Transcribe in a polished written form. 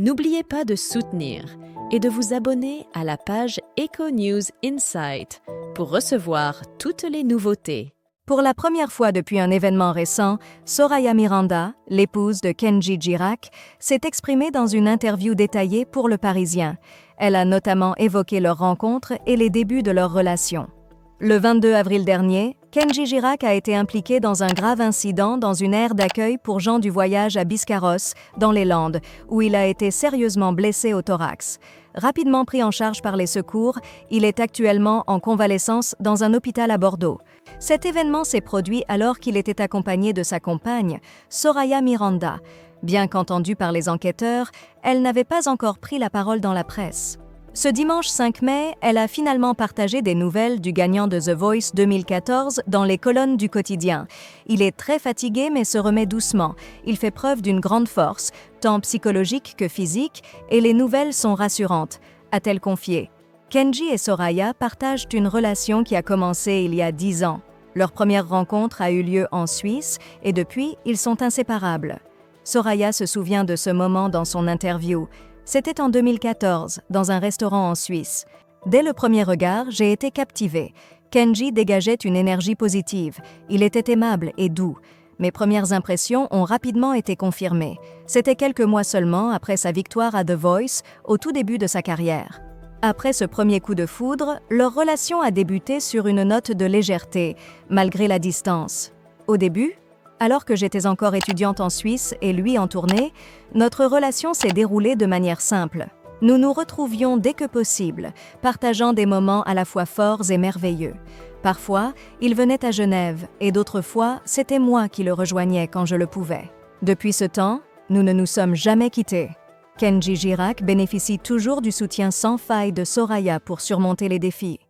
N'oubliez pas de soutenir et de vous abonner à la page Eco News Insight pour recevoir toutes les nouveautés. Pour la première fois depuis un événement récent, Soraya Miranda, l'épouse de Kenji Girac, s'est exprimée dans une interview détaillée pour Le Parisien. Elle a notamment évoqué leur rencontre et les débuts de leur relation. Le 22 avril dernier, Kenji Girac a été impliqué dans un grave incident dans une aire d'accueil pour gens du voyage à Biscarrosse, dans les Landes, où il a été sérieusement blessé au thorax. Rapidement pris en charge par les secours, il est actuellement en convalescence dans un hôpital à Bordeaux. Cet événement s'est produit alors qu'il était accompagné de sa compagne, Soraya Miranda. Bien qu'entendue par les enquêteurs, elle n'avait pas encore pris la parole dans la presse. Ce dimanche 5 mai, elle a finalement partagé des nouvelles du gagnant de The Voice 2014 dans les colonnes du quotidien. Il est très fatigué mais se remet doucement. Il fait preuve d'une grande force, tant psychologique que physique, et les nouvelles sont rassurantes, a-t-elle confié. Kenji et Soraya partagent une relation qui a commencé il y a 10 ans. Leur première rencontre a eu lieu en Suisse et depuis, ils sont inséparables. Soraya se souvient de ce moment dans son interview. C'était en 2014, dans un restaurant en Suisse. Dès le premier regard, j'ai été captivée. Kenji dégageait une énergie positive. Il était aimable et doux. Mes premières impressions ont rapidement été confirmées. C'était quelques mois seulement après sa victoire à The Voice, au tout début de sa carrière. Après ce premier coup de foudre, leur relation a débuté sur une note de légèreté, malgré la distance. Au début, alors que j'étais encore étudiante en Suisse et lui en tournée, notre relation s'est déroulée de manière simple. Nous nous retrouvions dès que possible, partageant des moments à la fois forts et merveilleux. Parfois, il venait à Genève et d'autres fois, c'était moi qui le rejoignais quand je le pouvais. Depuis ce temps, nous ne nous sommes jamais quittés. Kenji Girac bénéficie toujours du soutien sans faille de Soraya pour surmonter les défis.